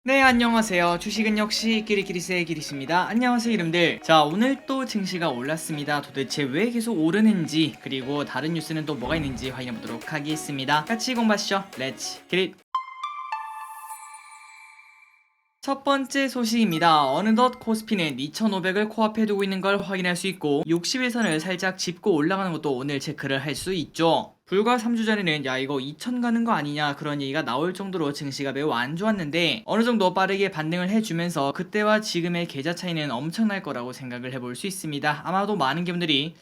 네, 안녕하세요. 주식은 역시 끼리끼리세의 끼리씨입니다. 안녕하세요, 이름들. 자, 오늘 또 증시가 올랐습니다. 도대체 왜 계속 오르는지, 그리고 다른 뉴스는 또 뭐가 있는지 확인해보도록 하겠습니다. 같이 공부하시죠. 렛츠 기릿! 첫 번째 소식입니다. 어느덧 코스피는 2500을 코앞에 두고 있는 걸 확인할 수 있고 60일선을 살짝 짚고 올라가는 것도 오늘 체크를 할 수 있죠. 불과 3주 전에는 야 이거 2000 가는 거 아니냐 그런 얘기가 나올 정도로 증시가 매우 안 좋았는데 어느 정도 빠르게 반등을 해주면서 그때와 지금의 계좌 차이는 엄청날 거라고 생각을 해볼 수 있습니다. 아마도 많은 분들이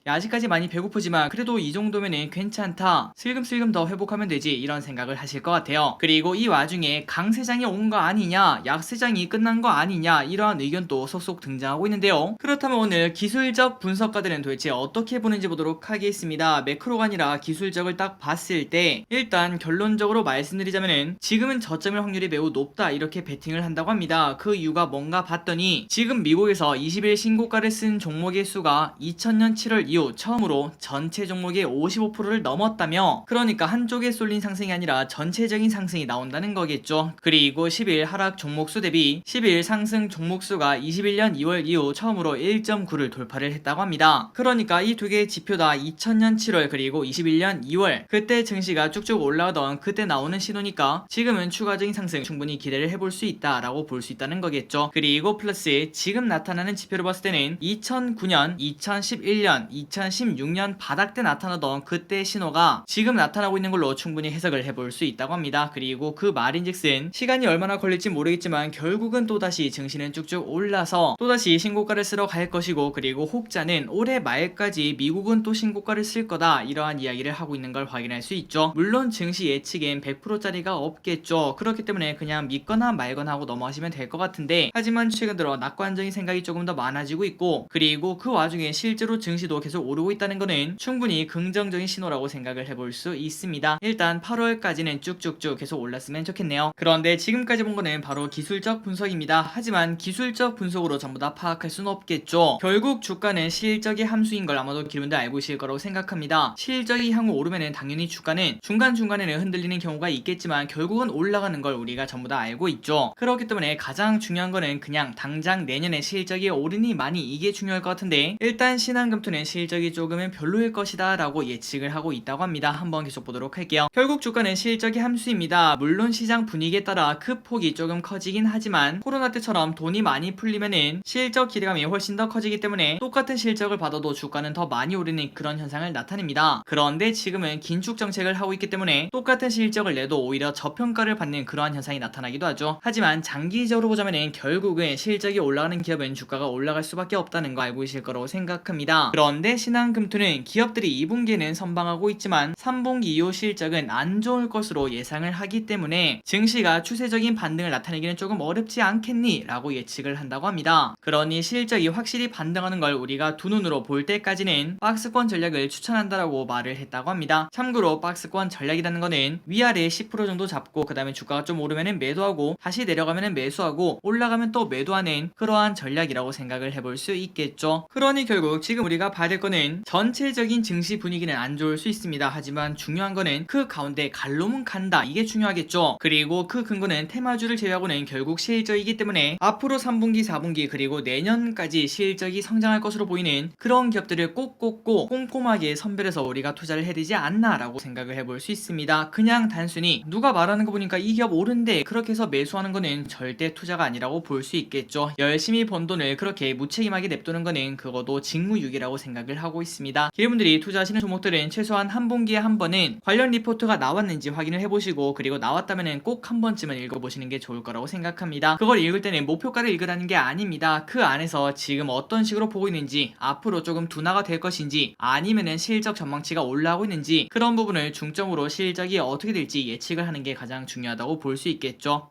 야, 아직까지 많이 배고프지만 그래도 이 정도면은 괜찮다. 슬금슬금 더 회복하면 되지. 이런 생각을 하실 것 같아요. 그리고 이 와중에 강세장이 온 거 아니냐, 약세장이 끝난 거 아니냐 이러한 의견도 속속 등장하고 있는데요. 그렇다면 오늘 기술적 분석가들은 도대체 어떻게 보는지 보도록 하겠습니다. 매크로가 아니라 기술적을 딱 봤을 때 일단 결론적으로 말씀드리자면은 지금은 저점일 확률이 매우 높다 이렇게 베팅을 한다고 합니다. 그 이유가 뭔가 봤더니 지금 미국에서 20일 신고가를 쓴 종목의 수가 2000년 7월 이후 처음으로 전체 종목의 55%를 넘었다며, 그러니까 한쪽에 쏠린 상승이 아니라 전체적인 상승이 나온다는 거겠죠. 그리고 10일 하락 종목수 대비 10일 상승 종목수가 21년 2월 이후 처음으로 1.9를 돌파를 했다고 합니다. 그러니까 이 두 개의 지표 다 2000년 7월 그리고 21년 2월 그때 증시가 쭉쭉 올라오던 그때 나오는 신호니까 지금은 추가적인 상승 충분히 기대를 해볼 수 있다라고 볼 수 있다는 거겠죠. 그리고 플러스 지금 나타나는 지표를 봤을 때는 2009년, 2011년, 2016년 바닥 때 나타나던 그때 신호가 지금 나타나고 있는 걸로 충분히 해석을 해볼 수 있다고 합니다. 그리고 그 말인즉슨 시간이 얼마나 걸릴지 모르겠지만 결국은 또다시 증시는 쭉쭉 올라서 또다시 신고가를 쓰러 갈 것이고, 그리고 혹자는 올해 말까지 미국은 또 신고가를 쓸 거다 이러한 이야기를 하고 있는 걸 확인할 수 있죠. 물론 증시 예측엔 100%짜리가 없겠죠. 그렇기 때문에 그냥 믿거나 말거나 하고 넘어가시면 될 것 같은데, 하지만 최근 들어 낙관적인 생각이 조금 더 많아지고 있고, 그리고 그 와중에 실제로 증시도 계속 오르고 있다는 것은 충분히 긍정적인 신호라고 생각을 해볼 수 있습니다. 일단 8월까지는 쭉쭉쭉 계속 올랐으면 좋겠네요. 그런데 지금까지 본 거는 바로 기술적 분석입니다. 하지만 기술적 분석으로 전부 다 파악할 수는 없겠죠. 결국 주가는 실적의 함수인 걸 아마도 기분들 알고 있을 거라고 생각합니다. 실적이 향후 오르면은 당연히 주가는 중간중간에는 흔들리는 경우가 있겠지만 결국은 올라가는 걸 우리가 전부 다 알고 있죠. 그렇기 때문에 가장 중요한 거는 그냥 당장 내년에 실적이 오르니 많이 이게 중요할 것 같은데, 일단 신한금투는 실적이 조금은 별로일 것이다 라고 예측을 하고 있다고 합니다. 한번 계속 보도록 할게요. 결국 주가는 실적이 함수입니다. 물론 시장 분위기에 따라 그 폭이 조금 커지긴 하지만 코로나 때처럼 돈이 많이 풀리면은 실적 기대감이 훨씬 더 커지기 때문에 똑같은 실적을 받아도 주가는 더 많이 오르는 그런 현상을 나타냅니다. 그런데 지금은 긴축 정책을 하고 있기 때문에 똑같은 실적을 내도 오히려 저평가를 받는 그러한 현상이 나타나기도 하죠. 하지만 장기적으로 보자면은 결국은 실적이 올라가는 기업은 주가가 올라갈 수밖에 없다는 거 알고 계실 거라고 생각합니다. 그런데 신한금투는 기업들이 2분기에는 선방하고 있지만 3분기 이후 실적은 안 좋을 것으로 예상을 하기 때문에 증시가 추세적인 반등을 나타내기는 조금 어렵지 않겠니? 라고 예측을 한다고 합니다. 그러니 실적이 확실히 반등하는 걸 우리가 두 눈으로 볼 때까지는 박스권 전략을 추천한다라고 말을 했다고 합니다. 참고로 박스권 전략이라는 거는 위아래 10% 정도 잡고 그 다음에 주가가 좀 오르면은 매도하고 다시 내려가면은 매수하고 올라가면 또 매도하는 그러한 전략이라고 생각을 해볼 수 있겠죠. 그러니 결국 지금 우리가 봐야 될 거는 전체적인 증시 분위기는 안 좋을 수 있습니다. 하지만 중요한 거는 그 가운데 갈 놈은 간다, 이게 중요하겠죠. 그리고 그 근거는 테마주를 제외하고는 결국 실적이기 때문에 앞으로 3분기 4분기 그리고 내년까지 실적이 성장할 것으로 보이는 그런 기업들을 꼭꼭꼭 꼼꼼하게 선별해서 우리가 투자를 해야 되지 않나 라고 생각을 해볼 수 있습니다. 그냥 단순히 누가 말하는 거 보니까 이 기업 오른데 그렇게 해서 매수하는 거는 절대 투자가 아니라고 볼 수 있겠죠. 열심히 번 돈을 그렇게 무책임하게 냅두는 거는 그것도 직무유기라고 생각을 하고 있습니다. 여러분들이 투자하시는 종목들은 최소한 한 분기에 한 번은 관련 리포트가 나왔는지 확인을 해보시고, 그리고 나왔다면 꼭 한 번쯤은 읽어보시는 게 좋을 거라고 생각합니다. 그걸 읽을 때는 목표가를 읽으라는 게 아닙니다. 그 안에서 지금 어떤 식으로 보고 있는지, 앞으로 조금 둔화가 될 것인지 아니면은 실적 전망치가 올라오고 있는지, 그런 부분을 중점으로 실적이 어떻게 될지 예측을 하는 게 가장 중요하다고 볼 수 있겠죠.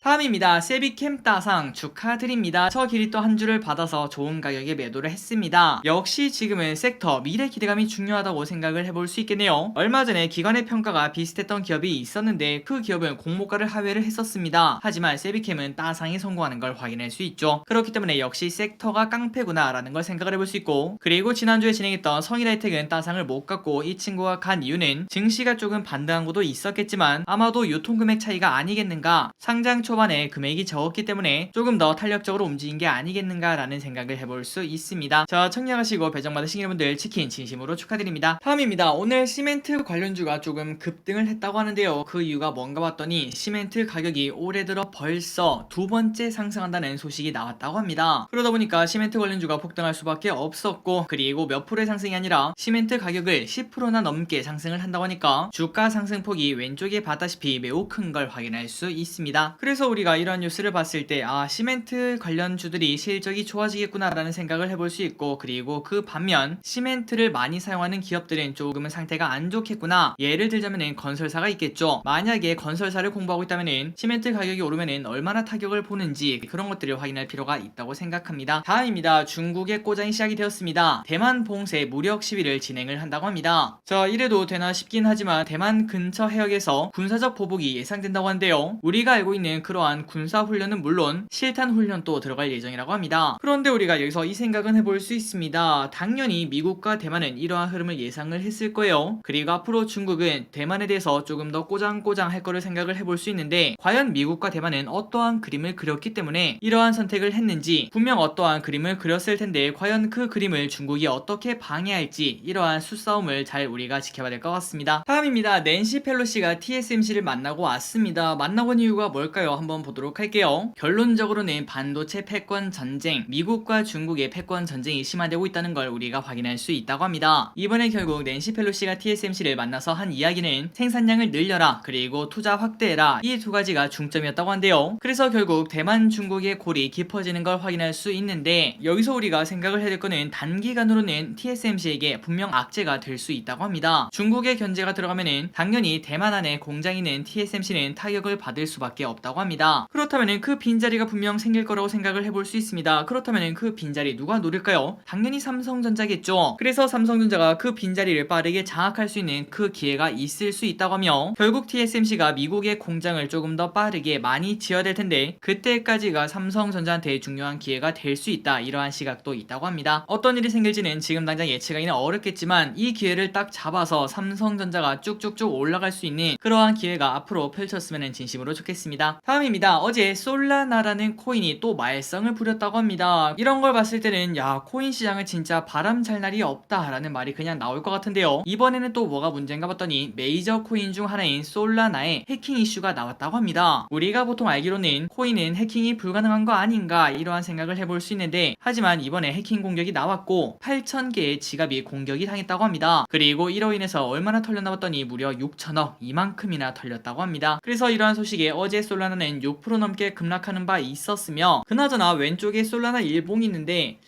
다음입니다. 세비캠 따상 축하드립니다. 저 길이 또 한 주를 받아서 좋은 가격에 매도를 했습니다. 역시 지금은 섹터 미래 기대감이 중요하다고 생각을 해볼 수 있겠네요. 얼마 전에 기관의 평가가 비슷했던 기업이 있었는데 그 기업은 공모가를 하회를 했었습니다. 하지만 세비캠은 따상에 성공하는 걸 확인할 수 있죠. 그렇기 때문에 역시 섹터가 깡패구나 라는 걸 생각을 해볼 수 있고, 그리고 지난주에 진행했던 성일하이텍은 따상을 못 갖고 이 친구가 간 이유는 증시가 조금 반등한 것도 있었겠지만 아마도 유통금액 차이가 아니겠는가, 상장 초반에 금액이 적었기 때문에 조금 더 탄력적으로 움직인 게 아니겠는가 라는 생각을 해볼 수 있습니다. 자, 청약하시고 배정 받으신 분들 치킨 진심으로 축하드립니다. 다음입니다. 오늘 시멘트 관련주가 조금 급등을 했다고 하는데요. 그 이유가 뭔가 봤더니 시멘트 가격이 올해 들어 벌써 두 번째 상승한다는 소식이 나왔다고 합니다. 그러다 보니까 시멘트 관련주가 폭등할 수밖에 없었고, 그리고 몇 프로의 상승이 아니라 시멘트 가격을 10%나 넘게 상승을 한다고 하니까 주가 상승폭이 왼쪽에 봤다시피 매우 큰 걸 확인할 수 있습니다. 그래서 우리가 이러한 뉴스를 봤을 때 시멘트 관련주들이 실적이 좋아지겠구나 라는 생각을 해볼 수 있고, 그리고 그 반면 시멘트를 많이 사용하는 기업들은 조금은 상태가 안 좋겠구나. 예를 들자면은 건설사가 있겠죠. 만약에 건설사를 공부하고 있다면은 시멘트 가격이 오르면은 얼마나 타격을 보는지 그런 것들을 확인할 필요가 있다고 생각합니다. 다음입니다. 중국의 꼬장이 시작이 되었습니다. 대만 봉쇄 무력 시위를 진행을 한다고 합니다. 자, 이래도 되나 싶긴 하지만 대만 근처 해역에서 군사적 보복이 예상된다고 하는데요. 우리가 알고 있는 그러한 군사훈련은 물론 실탄훈련도 들어갈 예정이라고 합니다. 그런데 우리가 여기서 이 생각은 해볼 수 있습니다. 당연히 미국과 대만은 이러한 흐름을 예상을 했을 거예요. 그리고 앞으로 중국은 대만에 대해서 조금 더 꼬장꼬장 할 거를 생각을 해볼 수 있는데, 과연 미국과 대만은 어떠한 그림을 그렸기 때문에 이러한 선택을 했는지, 분명 어떠한 그림을 그렸을 텐데 과연 그 그림을 중국이 어떻게 방해할지, 이러한 수싸움을 잘 우리가 지켜봐야 될 것 같습니다. 다음입니다. 낸시 펠로시가 TSMC를 만나고 왔습니다. 만나고 온 이유가 뭘까요? 한번 보도록 할게요. 결론적으로는 반도체 패권 전쟁, 미국과 중국의 패권 전쟁이 심화되고 있다는 걸 우리가 확인할 수 있다고 합니다. 이번에 결국 낸시 펠로시가 TSMC를 만나서 한 이야기는 생산량을 늘려라, 그리고 투자 확대해라, 이 두 가지가 중점이었다고 한데요. 그래서 결국 대만 중국의 골이 깊어지는 걸 확인할 수 있는데, 여기서 우리가 생각을 해야 될 거는 단기간으로는 TSMC에게 분명 악재가 될 수 있다고 합니다. 중국의 견제가 들어가면은 당연히 대만 안에 공장이 있는 TSMC는 타격을 받을 수밖에 없다고 합니다. 그렇다면 그 빈자리가 분명 생길 거라고 생각을 해볼 수 있습니다. 그렇다면 그 빈자리 누가 노릴까요? 당연히 삼성전자겠죠. 그래서 삼성전자가 그 빈자리를 빠르게 장악할 수 있는 그 기회가 있을 수 있다고 하며, 결국 TSMC가 미국의 공장을 조금 더 빠르게 많이 지어야 될 텐데 그때까지가 삼성전자한테 중요한 기회가 될 수 있다, 이러한 시각도 있다고 합니다. 어떤 일이 생길지는 지금 당장 예측하기는 어렵겠지만 이 기회를 딱 잡아서 삼성전자가 쭉쭉쭉 올라갈 수 있는 그러한 기회가 앞으로 펼쳤으면 진심으로 좋겠습니다. 다음입니다. 어제 솔라나라는 코인이 또 말썽을 부렸다고 합니다. 이런 걸 봤을 때는 야, 코인 시장은 진짜 바람 잘 날이 없다 라는 말이 그냥 나올 것 같은데요. 이번에는 또 뭐가 문제인가 봤더니 메이저 코인 중 하나인 솔라나의 해킹 이슈가 나왔다고 합니다. 우리가 보통 알기로는 코인은 해킹이 불가능한 거 아닌가, 이러한 생각을 해볼 수 있는데, 하지만 이번에 해킹 공격이 나왔고 8,000개의 지갑이 공격이 당했다고 합니다. 그리고 이로 인해서 얼마나 털렸나 봤더니 무려 6천억, 이만큼이나 털렸다고 합니다. 그래서 이러한 소식에 어제 솔라나는 6% 넘게 급락하는 바 있었으며, 그나저나 왼쪽에 솔라나 일봉이 있는데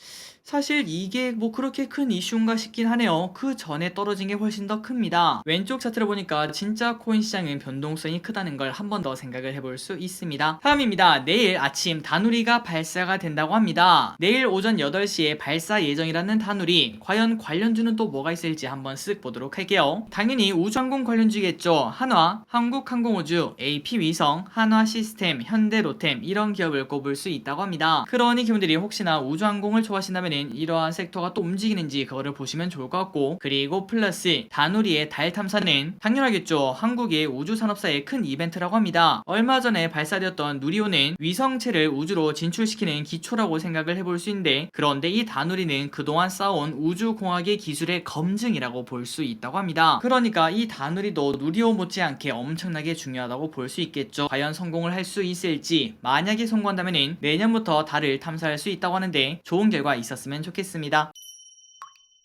사실 이게 뭐 그렇게 큰 이슈인가 싶긴 하네요. 그 전에 떨어진 게 훨씬 더 큽니다. 왼쪽 차트를 보니까 진짜 코인 시장은 변동성이 크다는 걸 한 번 더 생각을 해볼 수 있습니다. 다음입니다. 내일 아침 다누리가 발사가 된다고 합니다. 내일 오전 8시에 발사 예정이라는 다누리, 과연 관련주는 또 뭐가 있을지 한번 쓱 보도록 할게요. 당연히 우주항공 관련주겠죠. 한화, 한국항공우주, AP위성, 한화시스템, 현대로템, 이런 기업을 꼽을 수 있다고 합니다. 그러니 기분들이 혹시나 우주항공을 좋아하신다면 이러한 섹터가 또 움직이는지 그거를 보시면 좋을 것 같고, 그리고 플러스 다누리의 달 탐사는 당연하겠죠. 한국의 우주산업사의 큰 이벤트라고 합니다. 얼마 전에 발사되었던 누리호는 위성체를 우주로 진출시키는 기초라고 생각을 해볼 수 있는데, 그런데 이 다누리는 그동안 쌓아온 우주공학의 기술의 검증이라고 볼 수 있다고 합니다. 그러니까 이 다누리도 누리호 못지않게 엄청나게 중요하다고 볼 수 있겠죠. 과연 성공을 할 수 있을지, 만약에 성공한다면 내년부터 달을 탐사할 수 있다고 하는데 좋은 결과 있었으면 좋겠습니다.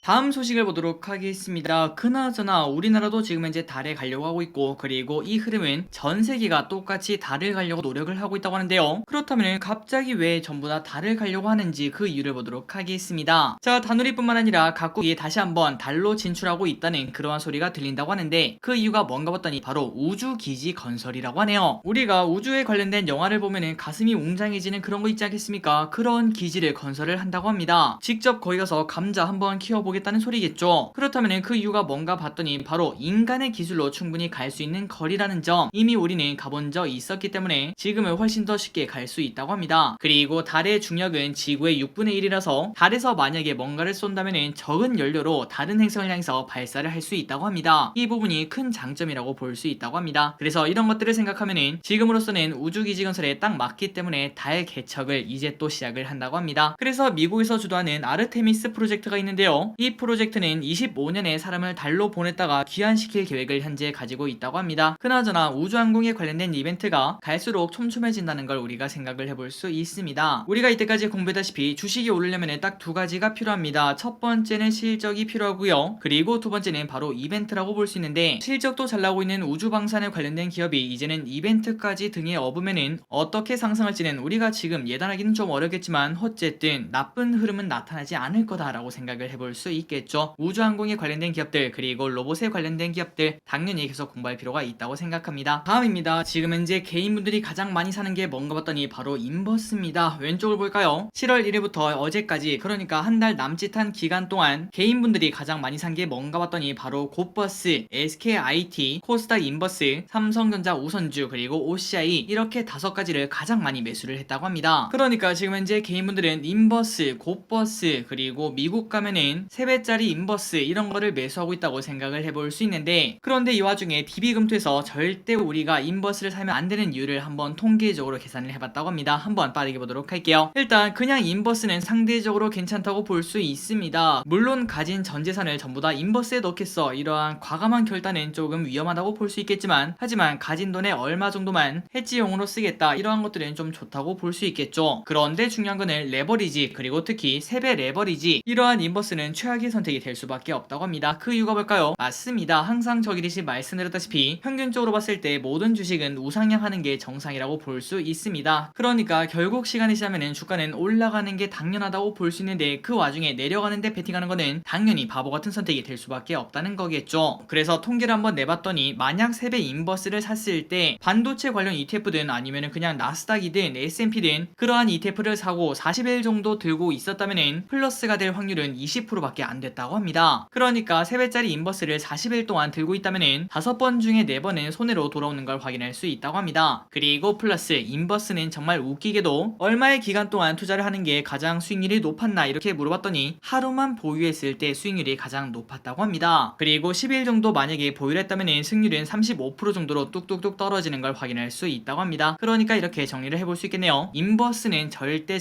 다음 소식을 보도록 하겠습니다. 그나저나 우리나라도 지금 현재 달에 가려고 하고 있고, 그리고 이 흐름은 전 세계가 똑같이 달을 가려고 노력을 하고 있다고 하는데요. 그렇다면 갑자기 왜 전부 다 달을 가려고 하는지 그 이유를 보도록 하겠습니다. 자, 다누리뿐만 아니라 각국이 다시 한번 달로 진출하고 있다는 그러한 소리가 들린다고 하는데, 그 이유가 뭔가 봤더니 바로 우주기지 건설이라고 하네요. 우리가 우주에 관련된 영화를 보면은 가슴이 웅장해지는 그런 거 있지 않겠습니까? 그런 기지를 건설을 한다고 합니다. 직접 거기 가서 감자 한번 키워보겠다는 소리겠죠. 그렇다면 그 이유가 뭔가 봤더니 바로 인간의 기술로 충분히 갈 수 있는 거리라는 점, 이미 우리는 가본 적 있었기 때문에 지금은 훨씬 더 쉽게 갈 수 있다고 합니다. 그리고 달의 중력은 지구의 6분의 1이라서 달에서 만약에 뭔가를 쏜다면 적은 연료로 다른 행성을 향해서 발사를 할 수 있다고 합니다. 이 부분이 큰 장점이라고 볼 수 있다고 합니다. 그래서 이런 것들을 생각하면 지금으로서는 우주기지 건설에 딱 맞기 때문에 달 개척을 이제 또 시작을 한다고 합니다. 그래서 미국에서 주도하는 아르테미스 프로젝트가 있는데요. 이 프로젝트는 25년에 사람을 달로 보냈다가 귀환시킬 계획을 현재 가지고 있다고 합니다. 그나저나 우주항공에 관련된 이벤트가 갈수록 촘촘해진다는 걸 우리가 생각을 해볼 수 있습니다. 우리가 이때까지 공부했다시피 주식이 오르려면 딱 두 가지가 필요합니다. 첫 번째는 실적이 필요하고요. 그리고 두 번째는 바로 이벤트라고 볼 수 있는데, 실적도 잘 나오고 있는 우주방산에 관련된 기업이 이제는 이벤트까지 등에 업으면은 어떻게 상승할지는 우리가 지금 예단하기는 좀 어렵겠지만 어쨌든 나쁜 흐름은 나타나지 않을 거다라고 생각을 해볼 수 있겠죠. 우주항공에 관련된 기업들, 그리고 로봇에 관련된 기업들 당연히 계속 공부할 필요가 있다고 생각합니다. 다음입니다. 지금 현재 개인분들이 가장 많이 사는 게 뭔가 봤더니 바로 인버스입니다. 왼쪽을 볼까요? 7월 1일부터 어제까지, 그러니까 한 달 남짓한 기간 동안 개인분들이 가장 많이 산 게 뭔가 봤더니 바로 곧버스, SKIT, 코스닥 인버스, 삼성전자 우선주, 그리고 OCI, 이렇게 5가지를 가장 많이 매수를 했다고 합니다. 그러니까 지금 현재 개인분들은 인버스, 곧버스, 그리고 미국 가면은 3배짜리 인버스 이런 거를 매수하고 있다고 생각을 해볼 수 있는데, 그런데 이 와중에 DB금투에서 절대 우리가 인버스를 사면 안 되는 이유를 한번 통계적으로 계산을 해봤다고 합니다. 한번 빠르게 보도록 할게요. 일단 그냥 인버스는 상대적으로 괜찮다고 볼 수 있습니다. 물론 가진 전 재산을 전부 다 인버스에 넣겠어, 이러한 과감한 결단은 조금 위험하다고 볼 수 있겠지만, 하지만 가진 돈의 얼마 정도만 해지용으로 쓰겠다, 이러한 것들은 좀 좋다고 볼 수 있겠죠. 그런데 중요한 거는 레버리지, 그리고 특히 3배 레버리지, 이러한 인버스는 최악의 선택이 될 수밖에 없다고 합니다. 그 이유가 뭘까요? 맞습니다. 항상 저기리시 말씀드렸다시피 평균적으로 봤을 때 모든 주식은 우상향하는 게 정상이라고 볼 수 있습니다. 그러니까 결국 시간이 지나면 주가는 올라가는 게 당연하다고 볼 수 있는데, 그 와중에 내려가는데 베팅하는 거는 당연히 바보 같은 선택이 될 수밖에 없다는 거겠죠. 그래서 통계를 한번 내봤더니 만약 3배 인버스를 샀을 때 반도체 관련 ETF든 아니면 그냥 나스닥이든 S&P든 그러한 ETF를 사고 40일 정도 들고 있었다면 플러스가 될 확률은 20%밖에 안 됐다고 합니다. 그러니까 3배짜리 인버스를 40일 동안 들고 있다면 5번 중에 4번은 손해로 돌아오는 걸 확인할 수 있다고 합니다. 그리고 플러스 인버스는 정말 웃기게도 얼마의 기간 동안 투자를 하는 게 가장 수익률이 높았나 이렇게 물어봤더니 하루만 보유했을 때 수익률이 가장 높았다고 합니다. 그리고 10일 정도 만약에 보유를 했다면 승률은 35% 정도로 뚝뚝뚝 떨어지는 걸 확인할 수 있다고 합니다. 그러니까 이렇게 정리를 해볼 수 있겠네요. 인버스는 절대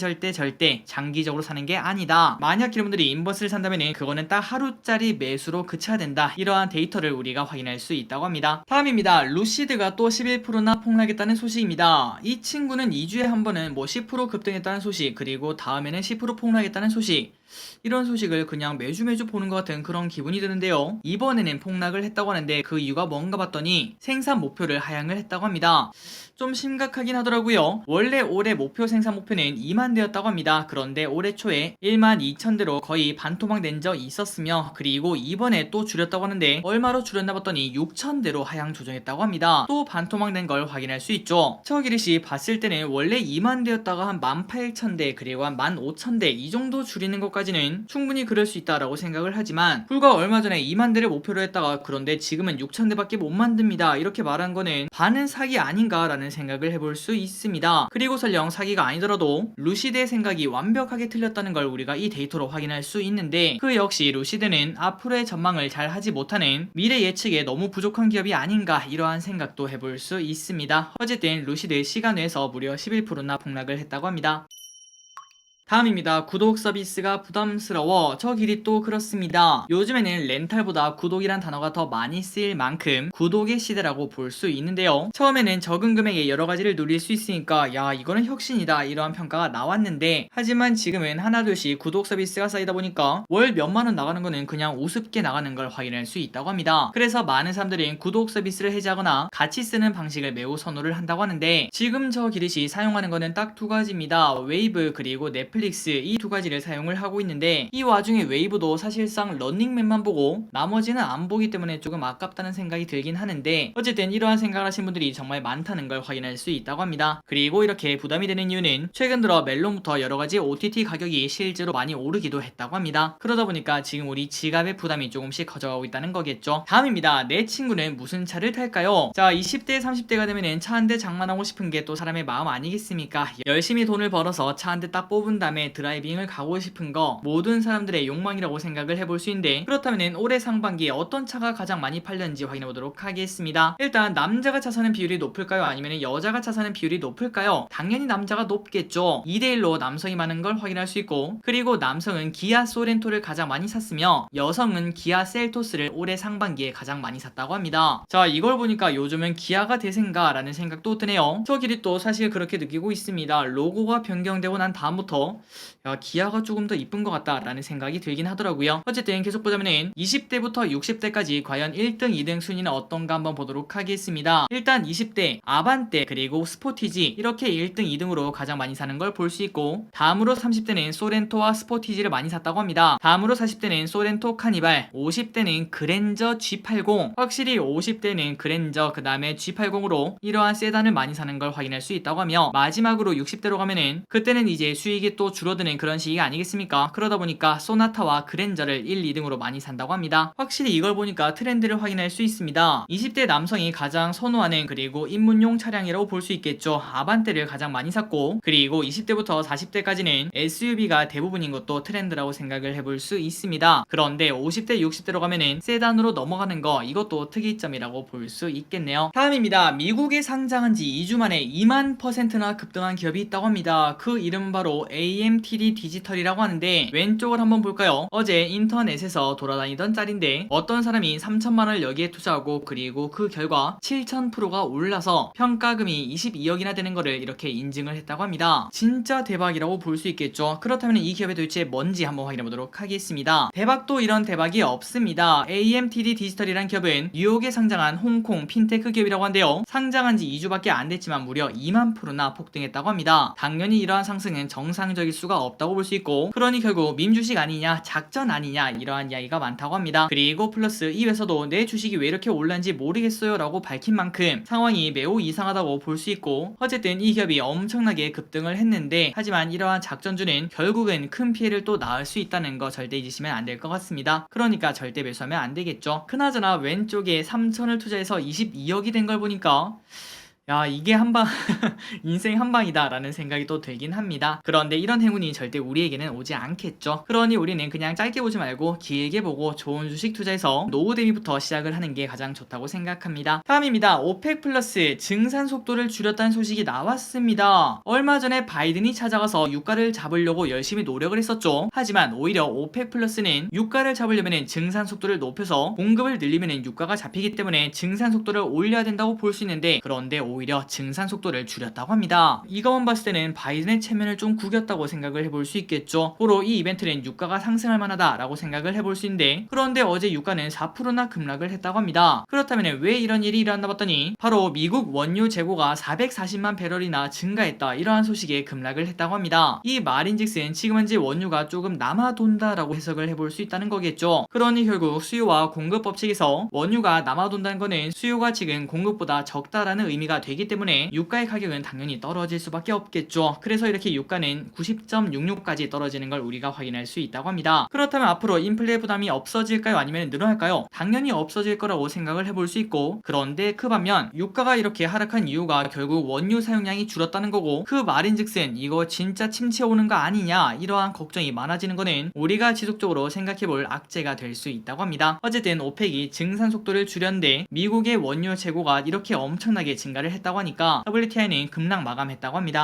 장기적으로 사는 게 아니다. 만약 여러분들이 인버스를 산다면 그거는 딱 하루짜리 매수로 그쳐야 된다, 이러한 데이터를 우리가 확인할 수 있다고 합니다. 다음입니다. 루시드가 또 11%나 폭락했다는 소식입니다. 이 친구는 2주에 한 번은 뭐 10% 급등했다는 소식, 그리고 다음에는 10% 폭락했다는 소식, 이런 소식을 그냥 매주 보는 것 같은 그런 기분이 드는데요. 이번에는 폭락을 했다고 하는데 그 이유가 뭔가 봤더니 생산 목표를 하향을 했다고 합니다. 좀 심각하긴 하더라고요. 원래 올해 목표 생산 목표는 2만 대였다고 합니다. 그런데 올해 초에 1만 2천 대로 거의 반토막 낸 적이 있었으며, 그리고 이번에 또 줄였다고 하는데 얼마로 줄였나 봤더니 6천 대로 하향 조정했다고 합니다. 또 반토막 낸 걸 확인할 수 있죠. 저기리시 봤을 때는 원래 2만 대였다가 한 18,000대, 그리고 한 15,000대 이 정도 줄이는 것까지는 충분히 그럴 수 있다라고 생각을 하지만, 불과 얼마 전에 2만 대를 목표로 했다가 그런데 지금은 6천 대밖에 못 만듭니다, 이렇게 말한 거는 반은 사기 아닌가라는 생각을 해볼 수 있습니다. 그리고 설령 사기가 아니더라도 루시드의 생각이 완벽하게 틀렸다는 걸 우리가 이 데이터로 확인할 수 있는데, 그 역시 루시드는 앞으로의 전망을 잘 하지 못하는 미래 예측에 너무 부족한 기업이 아닌가, 이러한 생각도 해볼 수 있습니다. 어쨌든 루시드 시간 외에서 무려 11%나 폭락을 했다고 합니다. 다음입니다. 구독 서비스가 부담스러워. 저 길이 또 그렇습니다. 요즘에는 렌탈보다 구독이란 단어가 더 많이 쓰일 만큼 구독의 시대라고 볼 수 있는데요. 처음에는 적은 금액에 여러 가지를 누릴 수 있으니까 야 이거는 혁신이다 이러한 평가가 나왔는데 하지만 지금은 하나둘씩 구독 서비스가 쌓이다 보니까 월 몇만 원 나가는 거는 그냥 우습게 나가는 걸 확인할 수 있다고 합니다. 그래서 많은 사람들은 구독 서비스를 해지하거나 같이 쓰는 방식을 매우 선호를 한다고 하는데 지금 저 기릿이 사용하는 거는 딱 두 가지입니다. 웨이브 그리고 넷플릭스 이 두 가지를 사용을 하고 있는데 이 와중에 웨이브도 사실상 런닝맨만 보고 나머지는 안 보기 때문에 조금 아깝다는 생각이 들긴 하는데 어쨌든 이러한 생각을 하신 분들이 정말 많다는 걸 확인할 수 있다고 합니다. 그리고 이렇게 부담이 되는 이유는 최근 들어 멜론부터 여러가지 OTT 가격이 실제로 많이 오르기도 했다고 합니다. 그러다 보니까 지금 우리 지갑의 부담이 조금씩 커져가고 있다는 거겠죠. 다음입니다. 내 친구는 무슨 차를 탈까요? 자 20대 30대가 되면은 차 한 대 장만하고 싶은 게 또 사람의 마음 아니겠습니까? 열심히 돈을 벌어서 차 한 대 딱 뽑은 다음에 드라이빙을 가고 싶은 거 모든 사람들의 욕망이라고 생각을 해볼 수 있는데 그렇다면 올해 상반기에 어떤 차가 가장 많이 팔렸는지 확인해 보도록 하겠습니다. 일단 남자가 차 사는 비율이 높을까요? 아니면 여자가 차 사는 비율이 높을까요? 당연히 남자가 높겠죠. 2대1로 남성이 많은 걸 확인할 수 있고 그리고 남성은 기아 소렌토를 가장 많이 샀으며 여성은 기아 셀토스를 올해 상반기에 가장 많이 샀다고 합니다. 자 이걸 보니까 요즘은 기아가 대세인가 라는 생각도 드네요. 저 길이 또 사실 그렇게 느끼고 있습니다. 로고가 변경되고 난 다음부터 야 기아가 조금 더 이쁜 것 같다 라는 생각이 들긴 하더라고요. 어쨌든 계속 보자면은 20대부터 60대까지 과연 1등 2등 순위는 어떤가 한번 보도록 하겠습니다. 일단 20대 아반떼 그리고 스포티지 이렇게 1등 2등으로 가장 많이 사는 걸 볼 수 있고 다음으로 30대는 소렌토와 스포티지를 많이 샀다고 합니다. 다음으로 40대는 소렌토 카니발 50대는 그랜저 G80 확실히 50대는 그랜저 그 다음에 G80으로 이러한 세단을 많이 사는 걸 확인할 수 있다고 하며 마지막으로 60대로 가면은 그때는 이제 수익이 또 줄어드는 그런 시기가 아니겠습니까? 그러다 보니까 소나타와 그랜저를 1, 2등으로 많이 산다고 합니다. 확실히 이걸 보니까 트렌드를 확인할 수 있습니다. 20대 남성이 가장 선호하는 그리고 입문용 차량이라고 볼 수 있겠죠. 아반떼를 가장 많이 샀고 그리고 20대부터 40대까지는 SUV가 대부분인 것도 트렌드라고 생각을 해볼 수 있습니다. 그런데 50대 60대로 가면은 세단으로 넘어가는 거 이것도 특이점이라고 볼 수 있겠네요. 다음입니다. 미국에 상장한 지 2주 만에 2만%나 급등한 기업이 있다고 합니다. 그 이름 바로 AMTD 디지털이라고 하는데 왼쪽을 한번 볼까요? 어제 인터넷에서 돌아다니던 짤인데 어떤 사람이 3천만원을 여기에 투자하고 그리고 그 결과 7000%가 올라서 평가금이 22억이나 되는 거를 이렇게 인증을 했다고 합니다. 진짜 대박이라고 볼 수 있겠죠. 그렇다면 이 기업이 도대체 뭔지 한번 확인해 보도록 하겠습니다. 대박도 이런 대박이 없습니다. AMTD 디지털이란 기업은 뉴욕에 상장한 홍콩 핀테크 기업이라고 한데요. 상장한 지 2주밖에 안 됐지만 무려 2만%나 폭등했다고 합니다. 당연히 이러한 상승은 정상적일 수가 없다고 볼 수 있고 그러니 결국 밈주식 아니냐 작전 아니냐 이러한 이야기가 많다고 합니다. 그리고 플러스 이 회사도 내 주식이 왜 이렇게 올랐는지 모르겠어요 라고 밝힌 만큼 상황이 매우 이상하다고 볼 수 있고 어쨌든 이 기업이 엄청나게 급등을 했는데 하지만 이러한 작전주는 결국은 큰 피해를 또 낳을 수 있다는 거 절대 잊으시면 안 될 것 같습니다. 그러니까 절대 매수하면 안 되겠죠. 그나저나 왼쪽에 3천을 투자해서 22억이 된 걸 보니까 야 이게 한방 인생 한방이다 라는 생각이 또 들긴 합니다. 그런데 이런 행운이 절대 우리에게는 오지 않겠죠. 그러니 우리는 그냥 짧게 보지 말고 길게 보고 좋은 주식 투자해서 노후 대비부터 시작을 하는 게 가장 좋다고 생각합니다. 다음입니다. 오펙 플러스 증산 속도를 줄였다는 소식이 나왔습니다. 얼마 전에 바이든이 찾아가서 유가를 잡으려고 열심히 노력을 했었죠. 하지만 오히려 오펙 플러스는 유가를 잡으려면 증산 속도를 높여서 공급을 늘리면 유가가 잡히기 때문에 증산 속도를 올려야 된다고 볼 수 있는데 그런데 오히려 증산 속도를 줄였다고 합니다. 이것만 봤을 때는 바이든의 체면을 좀 구겼다고 생각을 해볼 수 있겠죠. 고로 이 이벤트는 유가가 상승할 만하다라고 생각을 해볼 수 있는데 그런데 어제 유가는 4%나 급락을 했다고 합니다. 그렇다면 왜 이런 일이 일어났나 봤더니 바로 미국 원유 재고가 440만 배럴이나 증가했다 이러한 소식에 급락을 했다고 합니다. 이 말인즉슨 지금 현재 원유가 조금 남아돈다라고 해석을 해볼 수 있다는 거겠죠. 그러니 결국 수요와 공급 법칙에서 원유가 남아돈다는 거는 수요가 지금 공급보다 적다라는 의미가 되기 때문에 유가의 가격은 당연히 떨어질 수밖에 없겠죠. 그래서 이렇게 유가는 90.66까지 떨어지는 걸 우리가 확인할 수 있다고 합니다. 그렇다면 앞으로 인플레 부담이 없어질까요? 아니면 늘어날까요? 당연히 없어질 거라고 생각을 해볼 수 있고 그런데 그 반면 유가가 이렇게 하락한 이유가 결국 원유 사용량이 줄었다는 거고 그 말인즉슨 이거 진짜 침체 오는 거 아니냐 이러한 걱정이 많아지는 거는 우리가 지속적으로 생각해볼 악재가 될 수 있다고 합니다. 어쨌든 오펙이 증산 속도를 줄였는데 미국의 원유 재고가 이렇게 엄청나게 증가를 했다고 하니까 WTI는 급락 마감했다고 합니다.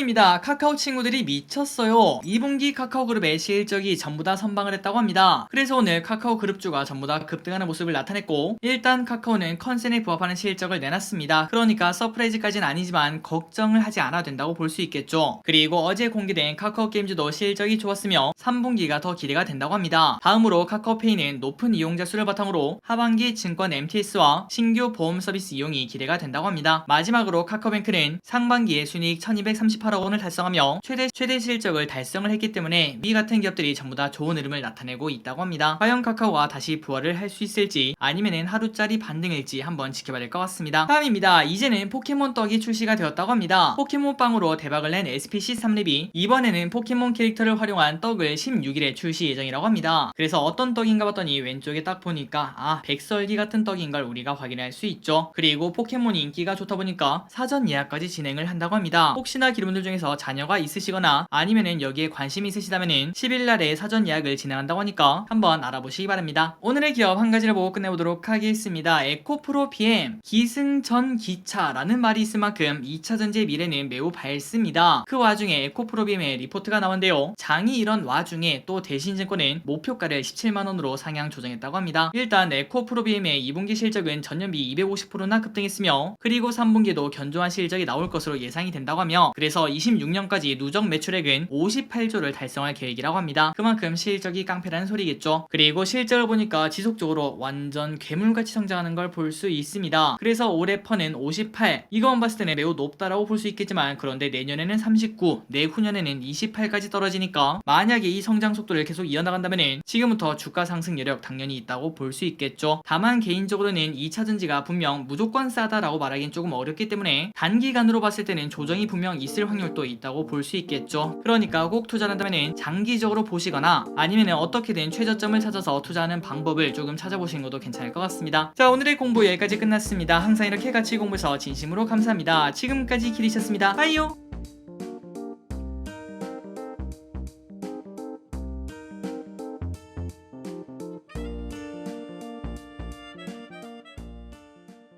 다음입니다. 카카오 친구들이 미쳤어요. 2분기 카카오 그룹의 실적이 전부 다 선방을 했다고 합니다. 그래서 오늘 카카오 그룹주가 전부 다 급등하는 모습을 나타냈고, 일단 카카오는 컨센에 부합하는 실적을 내놨습니다. 그러니까 서프라이즈까지는 아니지만 걱정을 하지 않아도 된다고 볼 수 있겠죠. 그리고 어제 공개된 카카오 게임즈도 실적이 좋았으며 3분기가 더 기대가 된다고 합니다. 다음으로 카카오페이는 높은 이용자 수를 바탕으로 하반기 증권 MTS와 신규 보험 서비스 이용이 기대가 된다고 합니다. 마지막으로 카카오뱅크는 상반기에 순이익 1238억 원을 달성하며 최대 실적을 달성을 했기 때문에 위 같은 기업들이 전부 다 좋은 흐름을 나타내고 있다고 합니다. 과연 카카오가 다시 부활을 할 수 있을지 아니면은 하루짜리 반등일지 한번 지켜봐야 될 것 같습니다. 다음입니다. 이제는 포켓몬 떡이 출시가 되었다고 합니다. 포켓몬빵으로 대박을 낸 SPC 3랩이 이번에는 포켓몬 캐릭터를 활용한 떡을 16일에 출시 예정이라고 합니다. 그래서 어떤 떡인가 봤더니 왼쪽에 딱 보니까 백설기 같은 떡인 걸 우리가 확인할 수 있죠. 그리고 포켓몬이 인기가 좋다 보니까 사전 예약까지 진행을 한다고 합니다. 혹시나 기름들 중에서 자녀가 있으시거나 아니면은 여기에 관심이 있으시다면은 10일날에 사전 예약을 진행한다고 하니까 한번 알아보시기 바랍니다. 오늘의 기업 한 가지를 보고 끝내보도록 하겠습니다. 에코프로 PM 기승전 기차라는 말이 있을 만큼 2차전지의 미래는 매우 밝습니다. 그 와중에 에코프로 PM의 리포트가 나왔는데요. 장이 이런 와중에 또 대신증권은 목표가를 17만원으로 상향 조정했다고 합니다. 일단 에코프로 PM의 2분기 실적은 전년비 250%나 급등했으며, 그리고 3분기에도 견조한 실적이 나올 것으로 예상이 된다고 하며, 그래서 26년까지 누적 매출액은 58조를 달성할 계획이라고 합니다. 그만큼 실적이 깡패라는 소리겠죠. 그리고 실적을 보니까 지속적으로 완전 괴물같이 성장하는 걸 볼 수 있습니다. 그래서 올해 펀은 58, 이거만 봤을 때는 매우 높다라고 볼 수 있겠지만, 그런데 내년에는 39, 내후년에는 28까지 떨어지니까 만약에 이 성장 속도를 계속 이어나간다면 지금부터 주가 상승 여력 당연히 있다고 볼 수 있겠죠. 다만 개인적으로는 2차전지가 분명 무조건 싸다라고 말하기는 조금 어렵기 때문에 단기간으로 봤을 때는 조정이 분명 있을 확률도 있다고 볼 수 있겠죠. 그러니까 꼭 투자한다면 장기적으로 보시거나 아니면 어떻게든 최저점을 찾아서 투자하는 방법을 조금 찾아보시는 것도 괜찮을 것 같습니다. 자, 오늘의 공부 여기까지 끝났습니다. 항상 이렇게 같이 공부해서 진심으로 감사합니다. 지금까지 기리셨습니다. 빠이요.